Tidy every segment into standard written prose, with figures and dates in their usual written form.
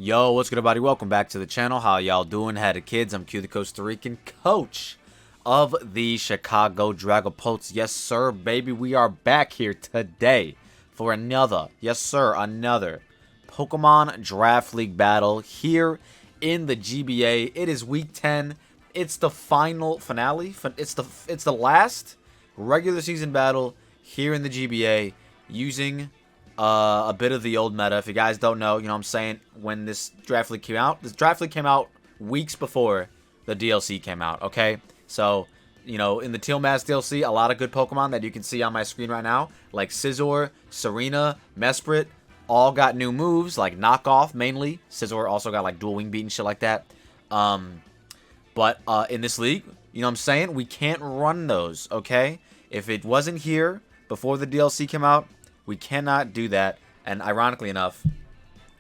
Yo, what's good, everybody? Welcome back to the channel. How y'all doing? Had kids? I'm Q, the Costa Rican coach of the Chicago Dragapults. Yes, sir, baby. We are back here today for another, yes, sir, another Pokemon Draft League battle here in the GBA. It is week 10. It's the final finale. It's the last regular season battle here in the GBA using a bit of the old meta. If you guys don't know, you know what I'm saying, when this draft league came out weeks before the DLC came out, okay? So, you know, in the Teal Mask DLC, a lot of good Pokemon that you can see on my screen right now, like Scizor, Serena, Mesprit, all got new moves, like Knock Off mainly. Scizor also got like Dual Wing Beat and shit like that. But in this league, you know what I'm saying, we can't run those, okay? If it wasn't here before the DLC came out, we cannot do that. And ironically enough,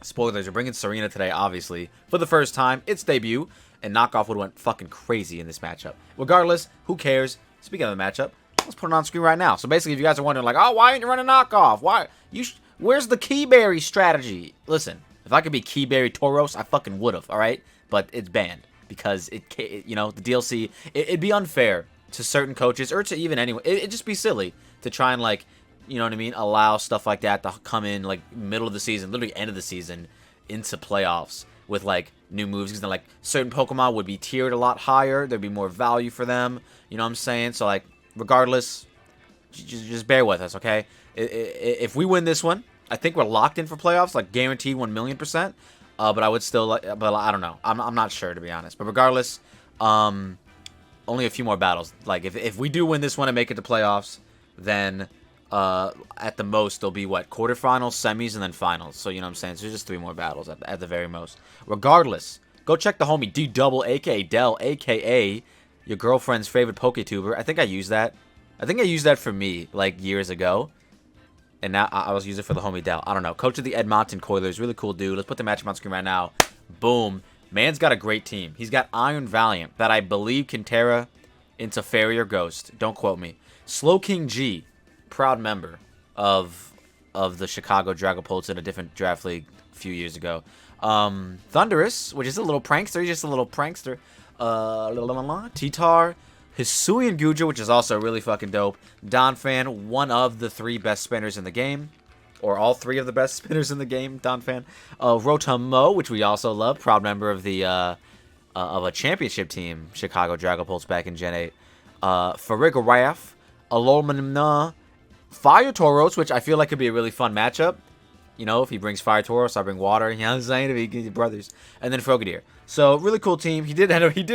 spoilers, we're bringing Serena today, obviously, for the first time. Its debut, and Knockoff would have went fucking crazy in this matchup. Regardless, who cares? Speaking of the matchup, let's put it on screen right now. So basically, if you guys are wondering, like, oh, why aren't you running Knockoff? Why? Where's the Keyberry strategy? Listen, if I could be Keyberry Tauros, I fucking would have, all right? But it's banned because you know, the DLC, it'd be unfair to certain coaches or to even anyone. It'd just be silly to try and, like, you know what I mean, allow stuff like that to come in, like, middle of the season, literally end of the season, into playoffs with, like, new moves. Because then, like, certain Pokemon would be tiered a lot higher. There'd be more value for them. You know what I'm saying? So, like, regardless, just bear with us, okay? If we win this one, I think we're locked in for playoffs, like, guaranteed 1,000,000%. But I would still, like, but I don't know. I'm not sure, to be honest. But regardless, only a few more battles. Like, if we do win this one and make it to playoffs, then at the most, there'll be, what, quarterfinals, semis, and then finals. So, you know what I'm saying? So, there's just 3 more battles at the very most. Regardless, go check the homie D-Double, a.k.a. Dell, a.k.a. your girlfriend's favorite PokeTuber. I think I used that. I think I used that for me, like, years ago. And now I was using it for the homie Dell. I don't know. Coach of the Edmonton Coilers. Really cool dude. Let's put the matchup on screen right now. Boom. Man's got a great team. He's got Iron Valiant that I believe can Terra into Fairy or Ghost. Don't quote me. Slowking G. Proud member of the Chicago Dragapults in a different draft league a few years ago. Thundurus, which is a little prankster. He's just a little prankster. Titar. Hisuian Guja, which is also really fucking dope. Donphan, one of the 3 best spinners in the game. Or all 3 of the best spinners in the game, Donphan. Rotomo, which we also love. Proud member of the of a championship team, Chicago Dragapults back in Gen 8. Farigarath, Alolmanimna, Fire Tauros, which I feel like could be a really fun matchup. You know, if he brings Fire Tauros, I bring Water. You know what I'm saying? If he gives brothers. And then Frogadier. So, really cool team. He did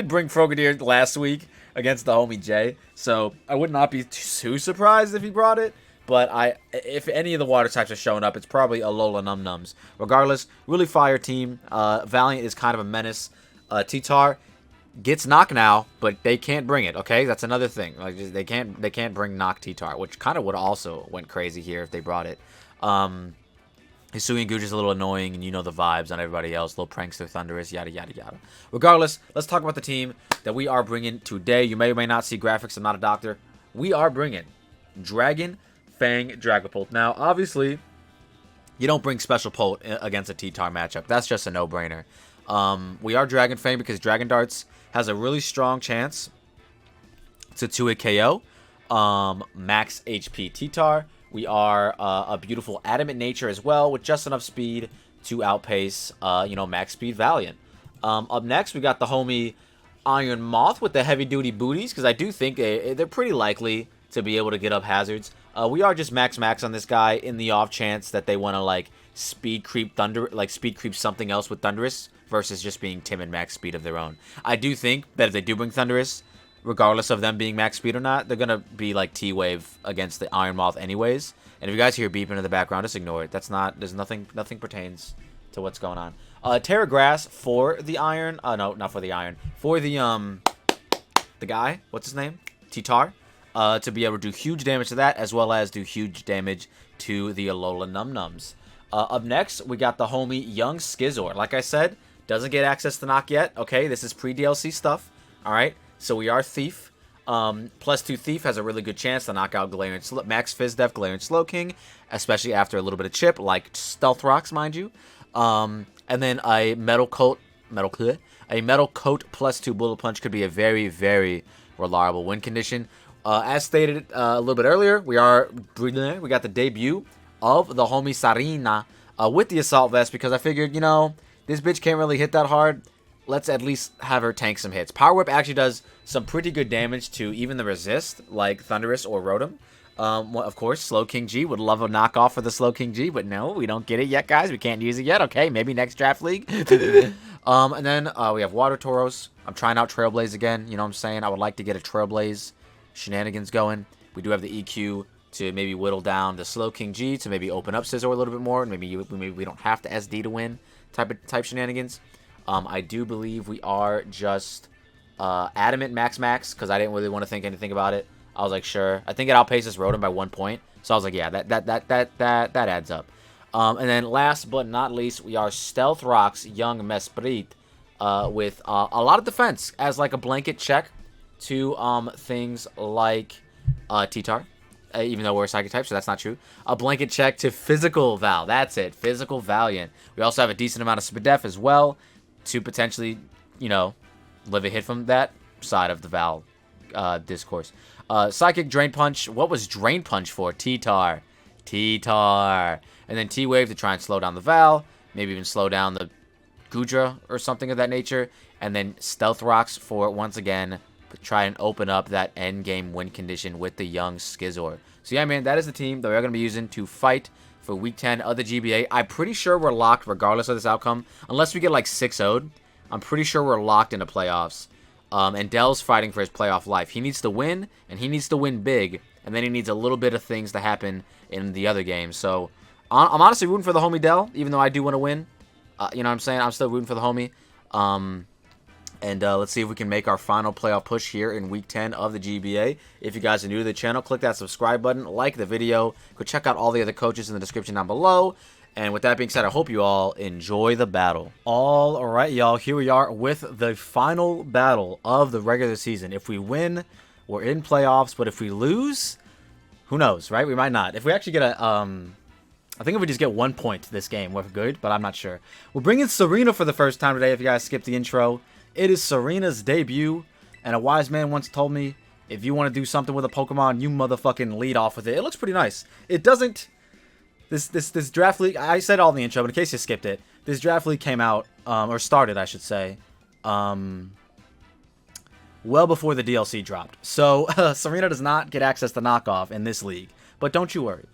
bring Frogadier last week against the homie Jay. So, I would not be too surprised if he brought it. But if any of the water types are showing up, it's probably Alola Num Nums. Regardless, really fire team. Valiant is kind of a menace. Titar gets Knock now, but they can't bring it, okay? That's another thing. Like, they can't bring Knock Titar, which kind of would also went crazy here if they brought it. Hisuian Guja is a little annoying, and you know the vibes on everybody else. Little prankster, Thundurus, yada, yada, yada. Regardless, let's talk about the team that we are bringing today. You may or may not see graphics. I'm not a doctor. We are bringing Dragon Fang Dragapult. Now, obviously, you don't bring Special Pult against a Titar matchup. That's just a no-brainer. We are Dragon Fang because Dragon Darts has a really strong chance to 2-hit KO. Max HP Titar. We are a beautiful Adamant Nature as well with just enough speed to outpace, you know, max speed Valiant. Up next, we got the homie Iron Moth with the heavy-duty booties because I do think they're pretty likely to be able to get up hazards. We are just max on this guy in the off chance that they want to, like, speed creep something else with Thundurus versus just being timid max speed of their own. I do think that if they do bring Thundurus, regardless of them being max speed or not, they're going to be like T-Wave against the Iron Moth anyways. And if you guys hear beeping in the background, just ignore it. That's not, there's nothing pertains to what's going on. Terra Grass for the Iron, no, not for the Iron, for the guy, what's his name? Titar, to be able to do huge damage to that, as well as do huge damage to the Alola Num Nums. Up next, we got the homie Young Scizor. Like I said, doesn't get access to Knock yet. Okay, this is pre-DLC stuff. All right. So we are Thief. +2 Thief has a really good chance to knock out Galarian Max Fizdef, Galarian Slowking, especially after a little bit of chip, like Stealth Rocks, mind you. And then a metal coat plus 2 bullet punch could be a very, very reliable win condition. As stated a little bit earlier, we got the debut of the homie Sarina with the assault vest, because I figured, you know, this bitch can't really hit that hard. Let's at least have her tank some hits. Power Whip actually does some pretty good damage to even the resist, like Thunderous or Rotom. Well, of course, Slow King G would love a knockoff for the Slow King G, but no, we don't get it yet, guys. We can't use it yet. Okay, maybe next draft league. And then we have Water Tauros. I'm trying out Trailblaze again. You know what I'm saying? I would like to get a Trailblaze shenanigans going. We do have the EQ to maybe whittle down the Slow King G to maybe open up Scizor a little bit more. Maybe we don't have to SD to win type shenanigans. I do believe we are just Adamant Max because I didn't really want to think anything about it. I was like, sure. I think it outpaces Rotom by 1 point. So I was like, yeah, that adds up. And then last but not least, we are Stealth Rock's Young Mesprit with a lot of defense as like a blanket check to things like T-Tar. Even though we're Psychic type, so that's not true. A blanket check to Physical Val. That's it. Physical Valiant. We also have a decent amount of Spadef as well to potentially, you know, live a hit from that side of the Val discourse. Psychic Drain Punch. What was Drain Punch for? T-Tar. T-Tar. And then T-Wave to try and slow down the Val. Maybe even slow down the Gudra or something of that nature. And then Stealth Rocks for, once again, try and open up that end game win condition with the young Scizor. So yeah, man, that is the team that we're going to be using to fight for Week 10 of the GBA. I'm pretty sure we're locked regardless of this outcome. Unless we get like 6-0'd, I'm pretty sure we're locked into playoffs. And Dell's fighting for his playoff life. He needs to win, and he needs to win big. And then he needs a little bit of things to happen in the other games. So I'm honestly rooting for the homie Dell, even though I do want to win. You know what I'm saying? I'm still rooting for the homie. And let's see if we can make our final playoff push here in Week 10 of the GBA. If you guys are new to the channel, click that subscribe button, like the video. Go check out all the other coaches in the description down below. And with that being said, I hope you all enjoy the battle. All right, y'all. Here we are with the final battle of the regular season. If we win, we're in playoffs. But if we lose, who knows, right? We might not. If we actually get a... I think if we just get 1 point this game, we're good. But I'm not sure. We're bringing Serena for the first time today, if you guys skipped the intro. It is Serena's debut, and a wise man once told me, if you want to do something with a Pokemon, you motherfucking lead off with it. It looks pretty nice. It doesn't... This draft league... I said all in the intro, but in case you skipped it, this draft league came out, or started, I should say, well before the DLC dropped. So, Serena does not get access to Knockoff in this league. But don't you worry.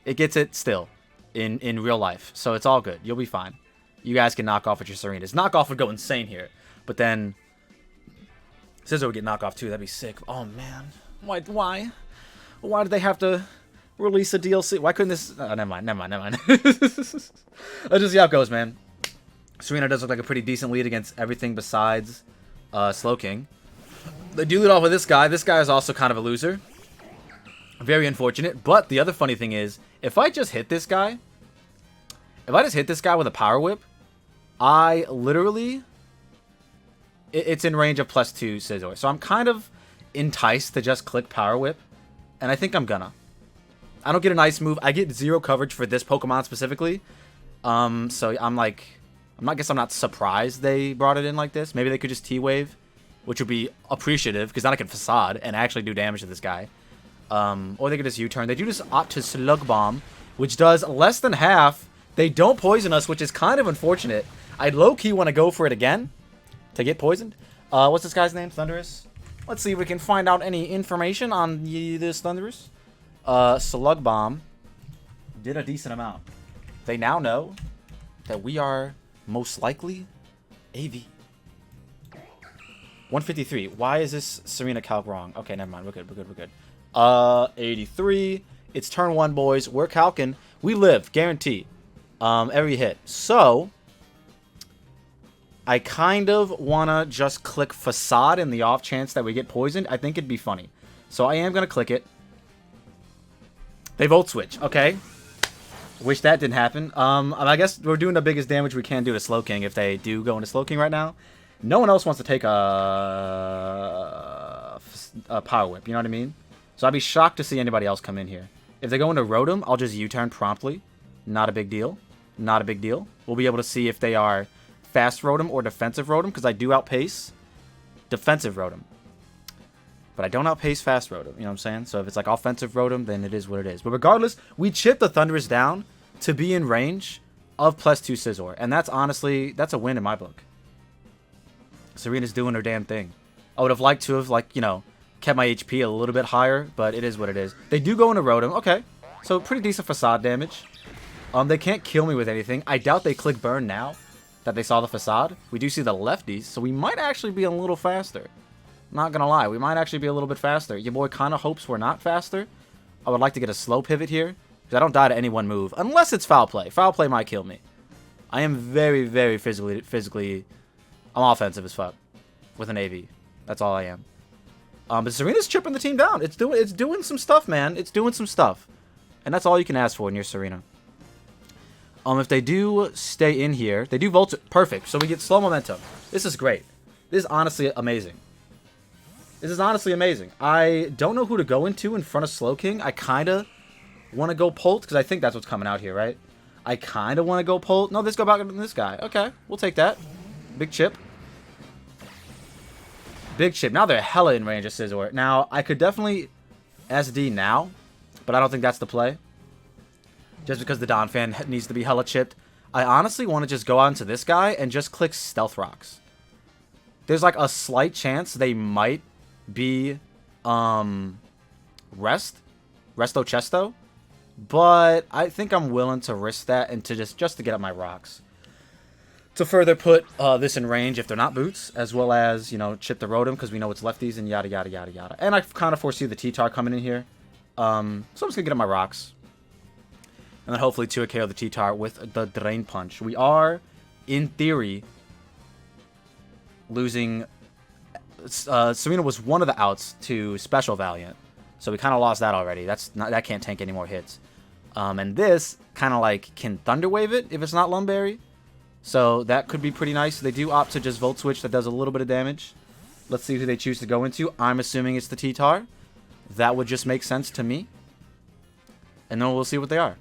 It gets it still in real life. So it's all good. You'll be fine. You guys can knock off with your Serenas. Knockoff would go insane here. But then Scizor would get knockoff too. That'd be sick. Oh man, why did they have to release a DLC? Why couldn't this? Oh, never mind. That's just see how it goes, man. Serena does look like a pretty decent lead against everything besides Slow King. They do lead off with this guy. This guy is also kind of a loser. Very unfortunate. But the other funny thing is, if I just hit this guy with a Power Whip, I literally... It's in range of +2 Scizor. So I'm kind of enticed to just click Power Whip. And I think I'm gonna. I don't get an Ice move. I get 0 coverage for this Pokemon specifically. So I'm like... I guess I'm not surprised they brought it in like this. Maybe they could just T-Wave, which would be appreciative. Because then I can Facade and actually do damage to this guy. Or they could just U-turn. They do just opt to Slug Bomb, which does less than half. They don't poison us, which is kind of unfortunate. I low-key want to go for it again. To get poisoned. What's this guy's name? Thunderous. Let's see if we can find out any information on this Thunderous. Slug Bomb did a decent amount. They now know that we are most likely AV. 153. Why is this Serena calc wrong? Okay, never mind. We're good. 83. It's turn 1, boys. We're calcing. We live. Guarantee. Every hit. So... I kind of want to just click Facade in the off chance that we get poisoned. I think it'd be funny. So I am going to click it. They Volt Switch. Okay. Wish that didn't happen. I guess we're doing the biggest damage we can do to Slow King if they do go into Slow King right now. No one else wants to take a Power Whip. You know what I mean? So I'd be shocked to see anybody else come in here. If they go into Rotom, I'll just U-turn promptly. Not a big deal. Not a big deal. We'll be able to see if they are fast Rotom or defensive Rotom, because I do outpace defensive Rotom. But I don't outpace fast Rotom, you know what I'm saying? So if it's like offensive Rotom, then it is what it is. But regardless, we chipped the Thundurus down to be in range of +2 Scizor. And that's honestly, that's a win in my book. Serena's doing her damn thing. I would have liked to have, like, you know, kept my HP a little bit higher, but it is what it is. They do go into Rotom. Okay. So pretty decent facade damage. They can't kill me with anything. I doubt they click burn now that they saw the facade. We do see the lefties, so we might actually be a little faster. Not gonna lie, we might actually be a little bit faster. Your boy kind of hopes we're not faster. I would like to get a slow pivot here, because I don't die to any one move, unless it's foul play. Foul play might kill me. I am very, very physically, I'm offensive as fuck with an AV. That's all I am. But Serena's chipping the team down. It's doing some stuff, man. It's doing some stuff, and that's all you can ask for in your Serena. If they do stay in here, they do Volt. Perfect. So we get slow momentum. This is great. This is honestly amazing. This is honestly amazing. I don't know who to go into in front of Slowking. I kind of want to go Pult, because I think that's what's coming out here, right? I kind of want to go Pult. No, let's go back to this guy. Okay, we'll take that. Big chip. Big chip. Now they're hella in range of Scizor. Now, I could definitely SD now, but I don't think that's the play. Just because the Don fan needs to be hella chipped. I honestly want to just go out into this guy and just click Stealth Rocks. There's like a slight chance they might be Resto Chesto, but I think I'm willing to risk that and to just to get up my rocks to further put this in range if they're not boots, as well as, you know, chip the Rotom because we know it's lefties and yada yada yada yada. And I kind of foresee the T-Tar coming in here, so I'm just gonna get up my rocks and then hopefully 2 KO the T-Tar with the Drain Punch. We are in theory losing. Serena was one of the outs to Special Valiant, so we kind of lost that already. That can't tank any more hits. And this kind of like can Thunder Wave it if it's not Lumberry, so that could be pretty nice. They do opt to just Volt Switch. That does a little bit of damage. Let's see who they choose to go into. I'm assuming it's the T-Tar. That would just make sense to me. And then we'll see what they are.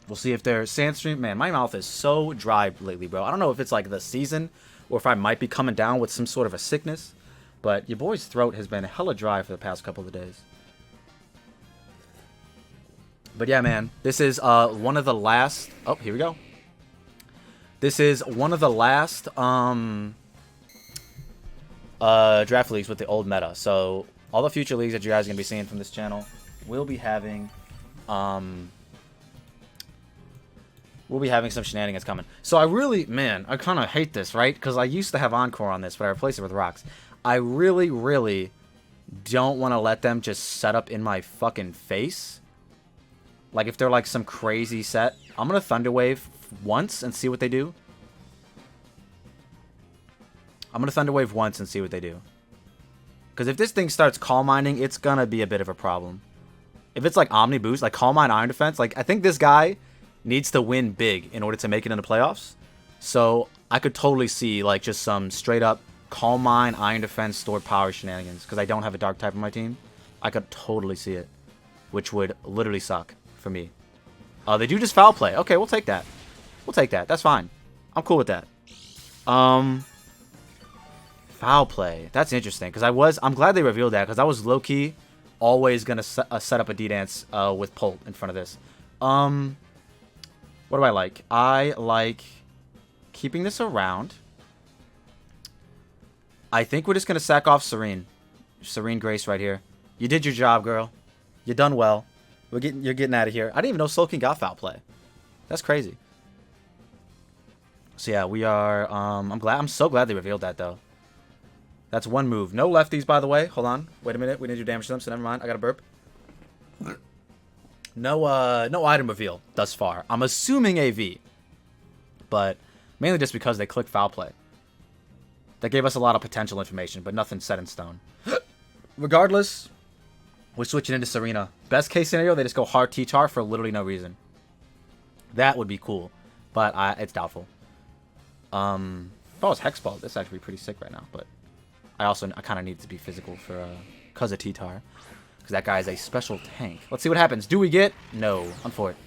We'll see if they're Sandstream. Man, my mouth is so dry lately, bro. I don't know if it's like the season or if I might be coming down with some sort of a sickness. But your boy's throat has been hella dry for the past couple of days. But yeah, man. This is one of the last... Oh, here we go. This is one of the last draft leagues with the old meta. So all the future leagues that you guys are going to be seeing from this channel will be having... We'll be having some shenanigans coming. So I really... Man, I kind of hate this, right? Because I used to have Encore on this, but I replaced it with Rocks. I really, really don't want to let them just set up in my fucking face. Like, if they're like some crazy set. I'm going to Thunder Wave once and see what they do. I'm going to Thunder Wave once and see what they do. Because if this thing starts Calm Minding, it's going to be a bit of a problem. If it's like Omni Boost, like Calm Mind Iron Defense, like, I think this guy needs to win big in order to make it into playoffs. So, I could totally see, like, just some straight up Calm Mind, Iron Defense, Stored Power shenanigans. Because I don't have a Dark type on my team. I could totally see it. Which would literally suck for me. They do just Foul Play. Okay, we'll take that. We'll take that. That's fine. I'm cool with that. Foul Play. That's interesting. Because I'm glad they revealed that. Because I was low-key always going to set up a D-Dance with Pult in front of this. What do I like? I like keeping this around. I think we're just going to sack off Serene. Serene Grace right here. You did your job, girl. You done well. You're getting out of here. I didn't even know Slowking got Foul Play. That's crazy. So yeah, we are... I'm so glad they revealed that, though. That's one move. No lefties, by the way. Hold on. Wait a minute. We didn't do damage to them, so never mind. I got a burp. No item reveal thus far. I'm assuming AV. But mainly just because they clicked Foul Play. That gave us a lot of potential information, but nothing set in stone. Regardless, we're switching into Serena. Best case scenario, they just go hard T-Tar for literally no reason. That would be cool, but it's doubtful. If I was Hexball, that's actually pretty sick right now, but I kind of need to be physical for because of T-Tar. Because that guy is a special tank. Let's see what happens. Do we get? No. Unfortunate.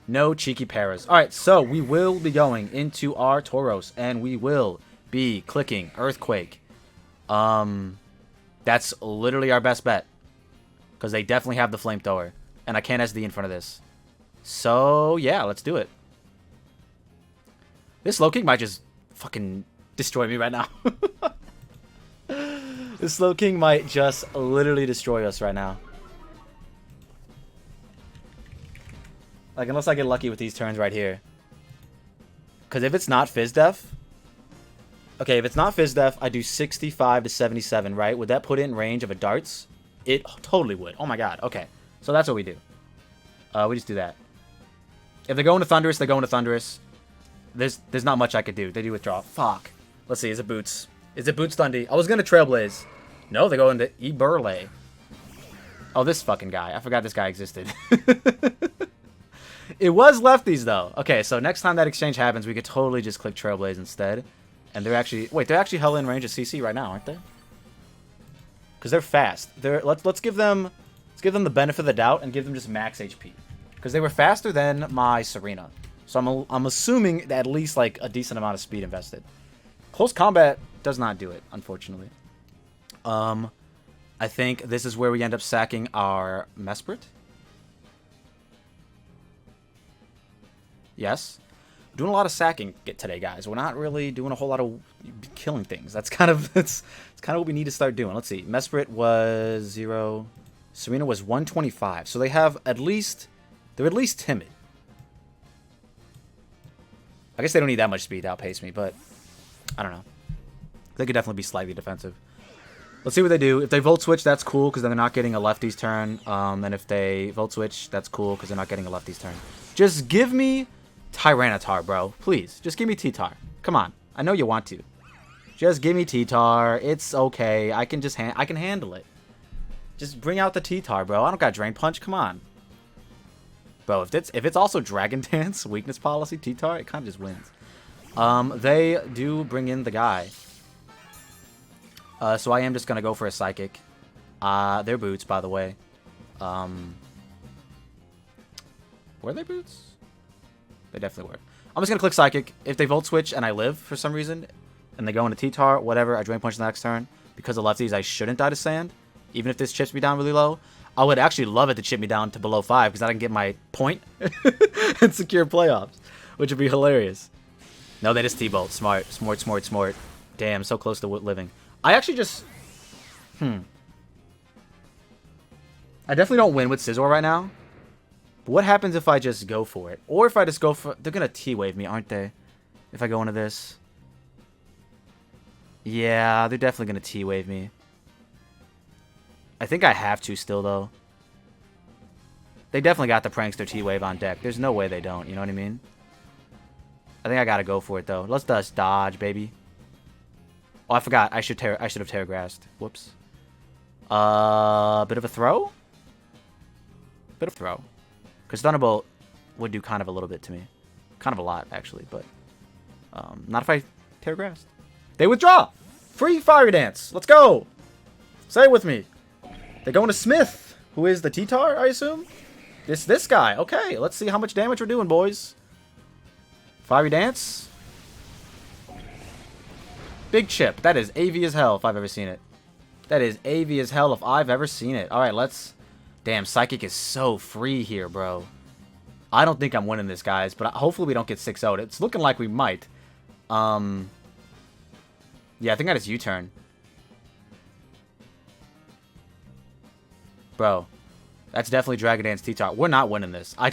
No cheeky paras. Alright, so we will be going into our Tauros, and we will be clicking Earthquake. That's literally our best bet. Because they definitely have the Flamethrower. And I can't SD in front of this. So, yeah, let's do it. This Slowking might just fucking destroy me right now. This Slowking might just literally destroy us right now. Like, unless I get lucky with these turns right here. Because if it's not Fizz Def... Okay, if it's not Fizz Def, I do 65 to 77, right? Would that put it in range of a darts? It totally would. Oh my god. Okay. So that's what we do. We just do that. If they go into Thunderous, they go into Thunderous. There's not much I could do. They do withdraw. Fuck. Let's see. Is it Boots? Is it Boots Dundee? I was going to Trailblaze. No, they go into Eberle. Oh, this fucking guy. I forgot this guy existed. It was lefties, though. Okay, so next time that exchange happens, we could totally just click Trailblaze instead. And they're actually... Wait, they're actually hella in range of CC right now, aren't they? Because they're fast. Let's give them the benefit of the doubt and give them just max HP. Because they were faster than my Serena. So I'm assuming at least like a decent amount of speed invested. Close combat does not do it, unfortunately. I think this is where we end up sacking our Mesprit. Yes. We're doing a lot of sacking today, guys. We're not really doing a whole lot of killing things. That's kind of what we need to start doing. Let's see. Mesprit was 0. Serena was 125. So they have they're at least timid. I guess they don't need that much speed to outpace me, but I don't know. They could definitely be slightly defensive. Let's see what they do. If they Volt Switch, that's cool because then they're not getting a lefty's turn. And if they Volt Switch, that's cool because they're not getting a lefty's turn. Just give me Tyranitar, bro. Please. Just give me T-Tar. Come on. I know you want to. Just give me T-Tar. It's okay. I can handle it. Just bring out the T-Tar, bro. I don't got Drain Punch. Come on. Bro, if it's also Dragon Dance, weakness policy, T-Tar, it kind of just wins. They do bring in the guy. So I am just going to go for a Psychic. They're Boots, by the way. Were they Boots? They definitely were. I'm just going to click Psychic. If they Volt Switch and I live for some reason, and they go into T-Tar, whatever, I Drain Punch the next turn. Because of lefties, I shouldn't die to Sand. Even if this chips me down really low. I would actually love it to chip me down to below 5 because I can get my point and secure playoffs, which would be hilarious. No, they just T-Bolt. Smart. Damn, so close to living. I actually just... I definitely don't win with Scizor right now. But what happens if I just go for it? Or if I just go for... They're going to T-Wave me, aren't they? If I go into this. Yeah, they're definitely going to T-Wave me. I think I have to still, though. They definitely got the Prankster T-Wave on deck. There's no way they don't, you know what I mean? I think I gotta go for it, though. Let's just dodge, baby. Oh, I forgot. I should have Terragrassed. Whoops. Bit of a throw? Bit of a throw. Because Thunderbolt would do kind of a little bit to me. Kind of a lot, actually, but... not if I Terragrassed. They withdraw! Free Fire Dance! Let's go! Say it with me. They're going to Smith, who is the T-Tar, I assume? This guy. Okay, let's see how much damage we're doing, boys. Fiery Dance. Big Chip. That is AV as hell if I've ever seen it. That is AV as hell if I've ever seen it. Alright, let's... Damn, Psychic is so free here, bro. I don't think I'm winning this, guys, but hopefully we don't get 6-0'd. It's looking like we might. Yeah, I think I just U-turn. Bro, that's definitely Dragon Dance T-Tar. We're not winning this. I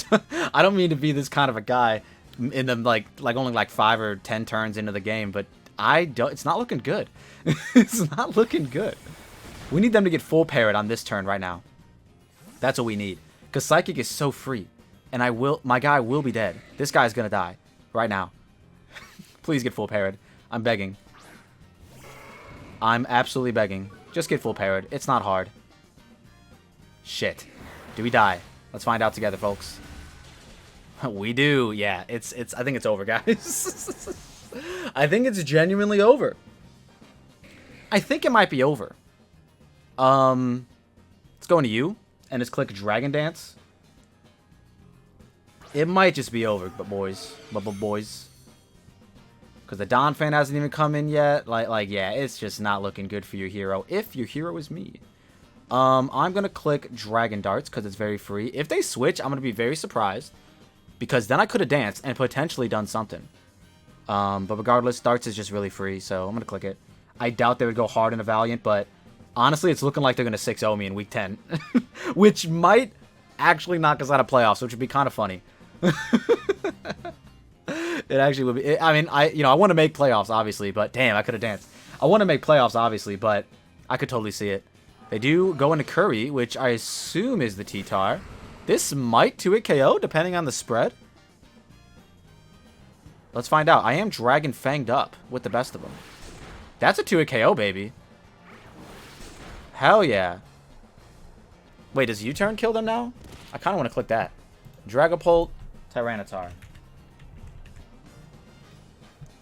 don't mean to be this kind of a guy in the like only like 5 or 10 turns into the game, but it's not looking good. It's not looking good. We need them to get full parrot on this turn right now. That's what we need. Because Psychic is so free. And my guy will be dead. This guy's gonna die. Right now. Please get full parrot. I'm begging. I'm absolutely begging. Just get full parrot. It's not hard. Shit. Do we die? Let's find out together, folks. We do. Yeah, I think it's over, guys. I think it's genuinely over. I think it might be over. Let's go into you and just click Dragon Dance. It might just be over, but boys. Because the Don fan hasn't even come in yet. Yeah, it's just not looking good for your hero. If your hero is me. I'm going to click Dragon Darts because it's very free. If they switch, I'm going to be very surprised. Because then I could have danced and potentially done something. But regardless, Darts is just really free, so I'm going to click it. I doubt they would go hard in a Valiant, but honestly, it's looking like they're going to 6-0 me in Week 10. Which might actually knock us out of playoffs, which would be kind of funny. It actually would be. I mean, I want to make playoffs, obviously, but damn, I could have danced. I want to make playoffs, obviously, but I could totally see it. They do go into Curry, which I assume is the T-Tar. This might 2-hit KO, depending on the spread. Let's find out. I am Dragon Fanged up with the best of them. That's a 2-hit KO, baby. Hell yeah. Wait, does U-Turn kill them now? I kind of want to click that. Dragapult, Tyranitar.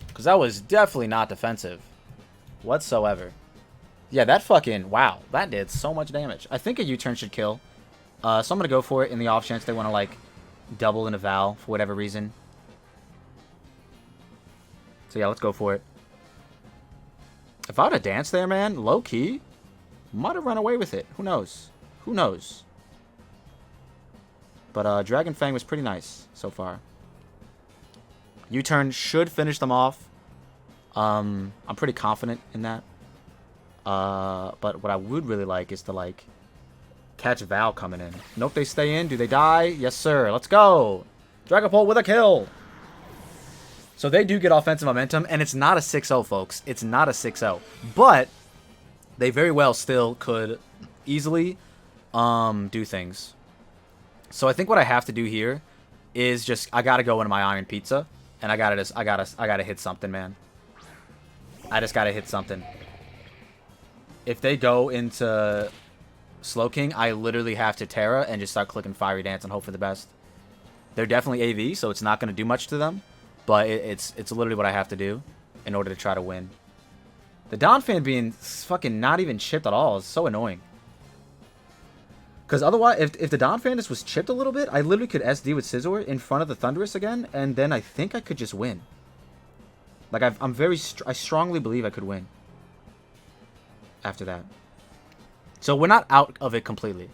Because that was definitely not defensive. Whatsoever. Yeah, that fucking... Wow. That did so much damage. I think a U-Turn should kill. So I'm going to go for it in the off chance they want to, like, double in a Val for whatever reason. So yeah, let's go for it. If I would have danced there, man, low-key, might have run away with it. Who knows? Who knows? But Dragon Fang was pretty nice so far. U-Turn should finish them off. I'm pretty confident in that. But what I would really like is to, like, catch Val coming in. Nope, they stay in. Do they die? Yes, sir. Let's go. Dragapult with a kill. So they do get offensive momentum, and it's not a 6-0, folks. It's not a 6-0. But they very well still could easily do things. So I think what I have to do here is just I gotta go into my Iron Pizza, and I gotta hit something, man. I just gotta hit something. If they go into Slowking, I literally have to Terra and just start clicking Fiery Dance and hope for the best. They're definitely AV, so it's not gonna do much to them. But it's literally what I have to do in order to try to win. The Don fan being fucking not even chipped at all is so annoying. Because otherwise, if the Don fan just was chipped a little bit, I literally could SD with Scizor in front of the Thunderous again, and then I think I could just win. Like, I strongly believe I could win after that. So we're not out of it completely.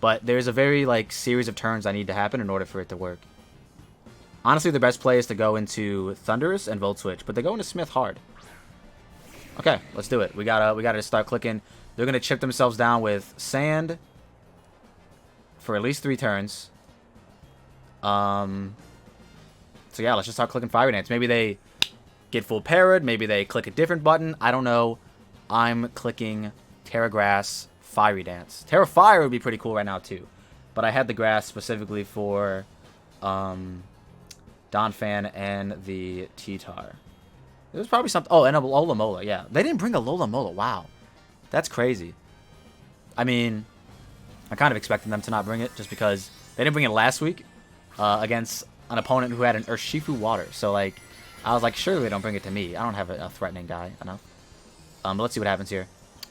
But there's a very, like, series of turns I need to happen in order for it to work. Honestly, the best play is to go into Thunderous and Volt Switch, but they go into Smith hard. Okay, let's do it. We gotta just start clicking. They're gonna chip themselves down with Sand for at least 3 turns. So yeah, let's just start clicking Fiery Dance. Maybe they get full parried. Maybe they click a different button. I don't know. I'm clicking Terra Grass, Fiery Dance. Terra Fire would be pretty cool right now too, but I had the Grass specifically for Don Fan and the T-Tar. There's probably something... Oh, and a Lola Mola, yeah. They didn't bring a Lola Mola. Wow. That's crazy. I mean, I kind of expected them to not bring it just because they didn't bring it last week against an opponent who had an Urshifu Water. So, like, I was like, surely they don't bring it to me. I don't have a threatening guy enough. But let's see what happens here.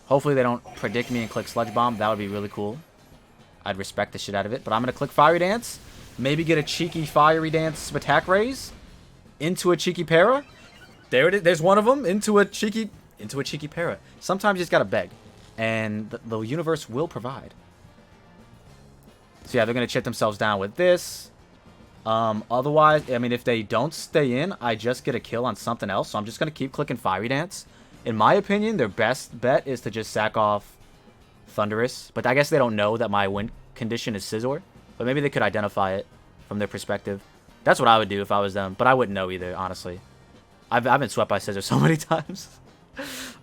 Hopefully they don't predict me and click Sludge Bomb. That would be really cool. I'd respect the shit out of it. But I'm going to click Fiery Dance. Maybe get a cheeky Fiery Dance Attack Raise into a cheeky Para. There it is. There's one of them into a cheeky Para. Sometimes you just gotta beg, and the universe will provide. So yeah, they're gonna chip themselves down with this. Otherwise, I mean, if they don't stay in, I just get a kill on something else. So I'm just gonna keep clicking Fiery Dance. In my opinion, their best bet is to just sack off Thunderous. But I guess they don't know that my win condition is Scizor. But maybe they could identify it from their perspective. That's what I would do if I was them. But I wouldn't know either, honestly. I've been swept by Scizor so many times.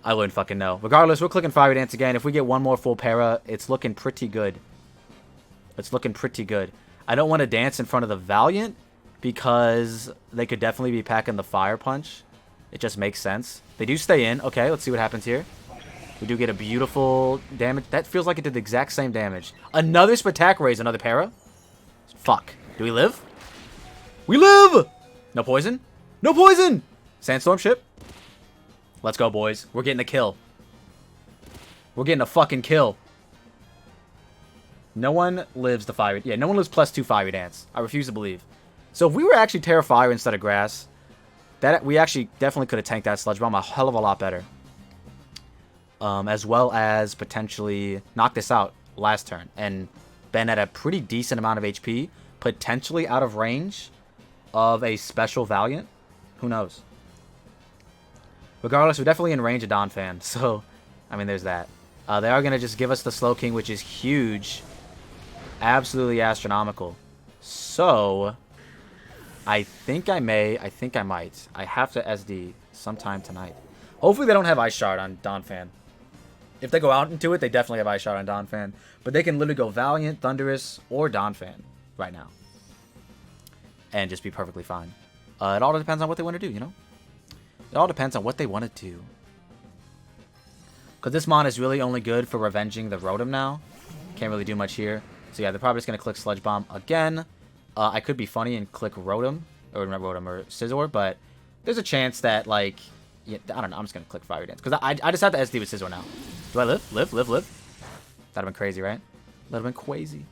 I wouldn't fucking know. Regardless, we're clicking Fiery Dance again. If we get one more full para, it's looking pretty good. It's looking pretty good. I don't want to dance in front of the Valiant because they could definitely be packing the Fire Punch. It just makes sense. They do stay in. Okay, let's see what happens here. We do get a beautiful damage. That feels like it did the exact same damage. Another Spatak Raise, another para. Fuck. Do we live? We live! No poison? No poison! Sandstorm ship. Let's go, boys. We're getting a kill. We're getting a fucking kill. No one lives the Fiery... Yeah, no one lives +2 Fiery Dance. I refuse to believe. So if we were actually Terra Fire instead of Grass, that we actually definitely could have tanked that Sludge Bomb a hell of a lot better. As well as potentially knock this out last turn and been at a pretty decent amount of HP, potentially out of range of a special Valiant. Who knows? Regardless, we're definitely in range of Donphan, so I mean, there's that. They are going to just give us the Slowking, which is huge. Absolutely astronomical. So, I think I might. I have to SD sometime tonight. Hopefully they don't have Ice Shard on Donphan. If they go out into it, they definitely have Ice Shard on Donphan. But they can literally go Valiant, Thundurus, or Donphan right now. And just be perfectly fine. It all depends on what they want to do, you know? It all depends on what they want to do. Because this mon is really only good for revenging the Rotom now. Can't really do much here. So yeah, they're probably just going to click Sludge Bomb again. I could be funny and click Rotom. Or not Rotom, or Scizor. But there's a chance that, like... Yeah, I don't know. I'm just going to click Fire Dance. Because I just have to SD with Scizor now. Do I live? Live? Live? Live? That'd have been crazy, right? That'd have been crazy.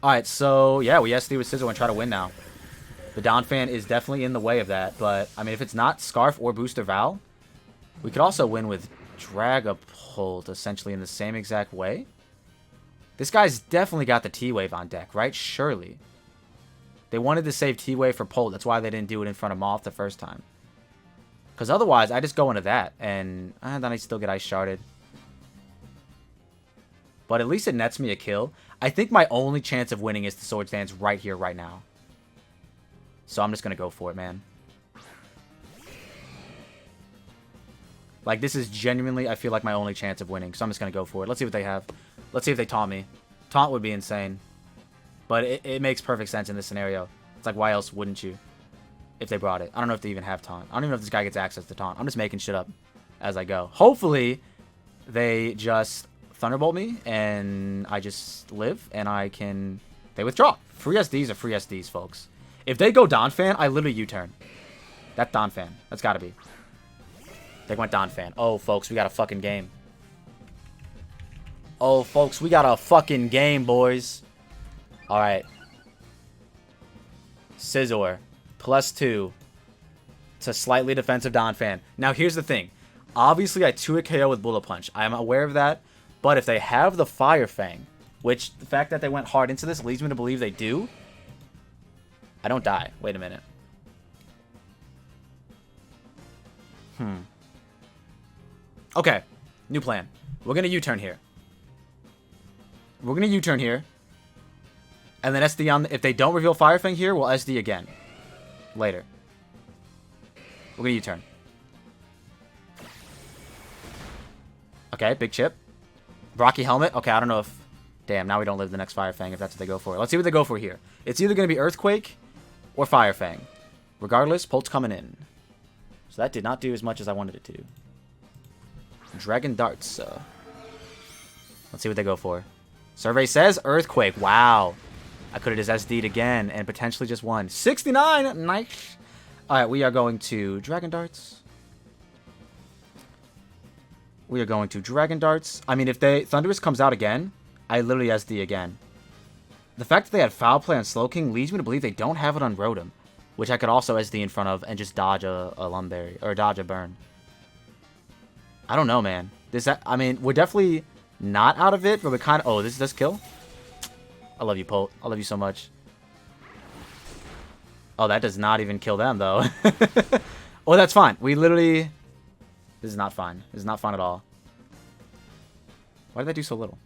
Alright, so yeah, we SD with Scizor and try to win now. The Donphan is definitely in the way of that. But, I mean, if it's not Scarf or Booster Val, we could also win with Dragapult, essentially in the same exact way. This guy's definitely got the T-Wave on deck, right? Surely. They wanted to save T-Wave for Pult. That's why they didn't do it in front of Moth the first time. Because otherwise, I just go into that. And then I still get Ice Sharded. But at least it nets me a kill. I think my only chance of winning is the Swords Dance right here, right now. So I'm just going to go for it, man. Like, this is genuinely, I feel like, my only chance of winning. So I'm just going to go for it. Let's see what they have. Let's see if they taunt me. Taunt would be insane. But it makes perfect sense in this scenario. It's like, why else wouldn't you? If they brought it. I don't know if they even have taunt. I don't even know if this guy gets access to taunt. I'm just making shit up as I go. Hopefully, they just Thunderbolt me, and I just live, and I can... They withdraw. Free SDs are free SDs, folks. If they go Donphan, I literally U-turn. That's Donphan. That's gotta be. They went Donphan. Oh, folks, we got a fucking game. Oh, folks, we got a fucking game, boys. Alright. Scizor. +2 to slightly defensive Donphan. Now, here's the thing. Obviously, I 2-hit KO with Bullet Punch. I am aware of that. But if they have the Fire Fang, which the fact that they went hard into this leads me to believe they do, I don't die. Wait a minute. Okay. New plan. We're going to U-turn here. We're going to U-turn here. And then SD on... If they don't reveal Fire Fang here, we'll SD again. Later. We're going to U-turn. Okay, big chip. Rocky Helmet. Okay, I don't know if... Damn, now we don't live the next Fire Fang if that's what they go for. Let's see what they go for here. It's either going to be Earthquake or Fire Fang. Regardless, Pult's coming in. So that did not do as much as I wanted it to. Dragon Darts. Let's see what they go for. Survey says Earthquake. Wow. I could have just SD'd again and potentially just won. 69! Nice. Alright, we are going to Dragon Darts. We are going to Dragon Darts. I mean, if Thundurus comes out again, I literally SD again. The fact that they had Foul Play on Slowking leads me to believe they don't have it on Rotom, which I could also SD in front of and just dodge a Lumberry, or dodge a Burn. I don't know, man. I mean, we're definitely not out of it, but we kind of... Oh, this does kill? I love you, Pult. I love you so much. Oh, that does not even kill them, though. Oh, that's fine. We literally... This is not fine. This is not fun at all. Why did they do so little?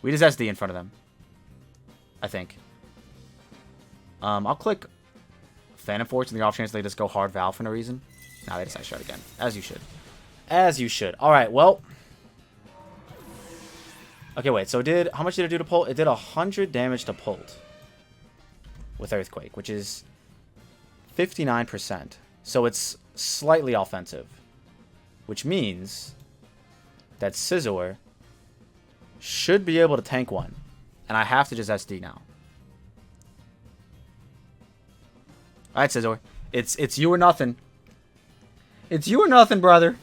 We just SD in front of them. I think. I'll click Phantom Force in the off chance they just go hard Valve for no reason. Nah, they decide to shard again. As you should. As you should. Alright, well. Okay, wait. So how much did it do to Pult? It did 100 damage to Pult. With Earthquake, which is 59%. So it's slightly offensive. Which means that Scizor should be able to tank one. And I have to just SD now. Alright, Scizor. It's you or nothing. It's you or nothing, brother.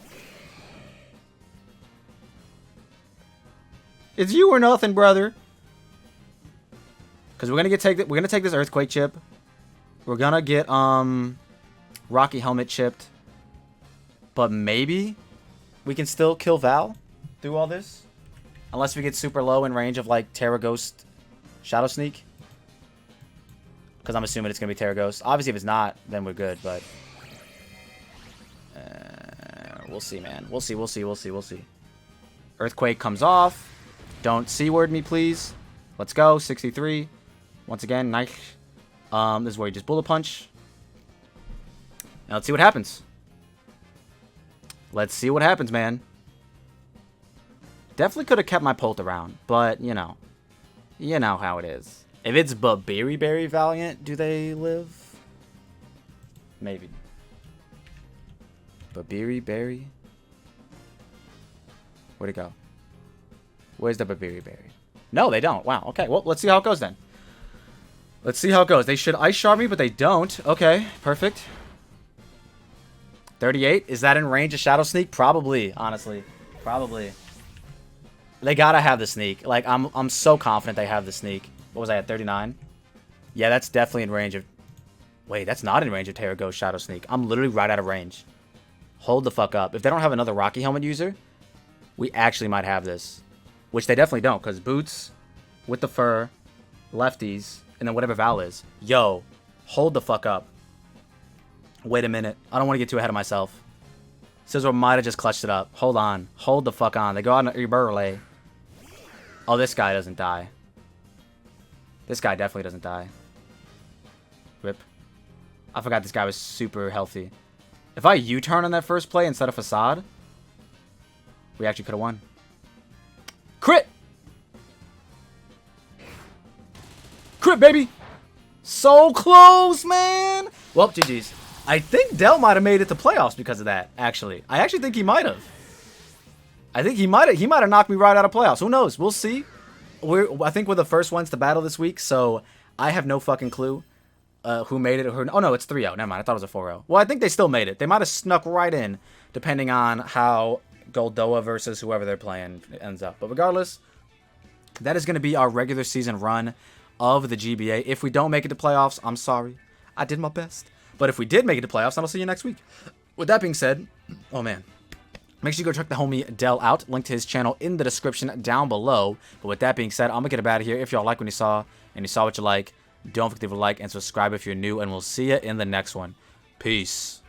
It's you or nothing, brother. Because we're gonna take this Earthquake chip. We're gonna get Rocky Helmet chipped. But maybe we can still kill Val through all this. Unless we get super low in range of like Terra Ghost Shadow Sneak. Because I'm assuming it's going to be Terra Ghost. Obviously if it's not, then we're good, but... we'll see, man. We'll see. Earthquake comes off. Don't C-word me, please. Let's go. 63. Once again, nice. This is where you just bullet punch. Now let's see what happens. Let's see what happens, man. Definitely could have kept my Pult around, but, you know. You know how it is. If it's Berry Valiant, do they live? Maybe. Berry? Where'd it go? Where's the Berry? No, they don't. Wow, okay. Well, let's see how it goes then. Let's see how it goes. They should Ice Shard me, but they don't. Okay, perfect. 38. Is that in range of Shadow Sneak? Probably, honestly. Probably. They gotta have the sneak. Like, I'm so confident they have the sneak. What was I at? 39? Yeah, that's definitely in range of... Wait, that's not in range of Terra Ghost Shadow Sneak. I'm literally right out of range. Hold the fuck up. If they don't have another Rocky Helmet user, we actually might have this. Which they definitely don't, because Boots with the fur, lefties, and then whatever Val is. Yo, hold the fuck up. Wait a minute. I don't want to get too ahead of myself. Scizor might have just clutched it up. Hold on. Hold the fuck on. They go out on Iberle. Oh, this guy doesn't die. This guy definitely doesn't die. Rip. I forgot this guy was super healthy. If I U-turn on that first play instead of Facade, we actually could have won. Crit! Crit, baby! So close, man! Well, GG's. I think Dell might have made it to playoffs because of that, actually. I actually think he might have. I think he might have knocked me right out of playoffs. Who knows? We'll see. I think we're the first ones to battle this week, so I have no fucking clue who made it. Oh, no, it's 3-0. Never mind. I thought it was a 4-0. Well, I think they still made it. They might have snuck right in, depending on how Goldoa versus whoever they're playing ends up. But regardless, that is going to be our regular season run of the GBA. If we don't make it to playoffs, I'm sorry. I did my best. But if we did make it to playoffs, then I'll see you next week. With that being said, oh man, make sure you go check the homie Dell out. Link to his channel in the description down below. But with that being said, I'm going to get out of here. If y'all like what you saw, and you saw what you like, don't forget to leave a like and subscribe if you're new. And we'll see you in the next one. Peace.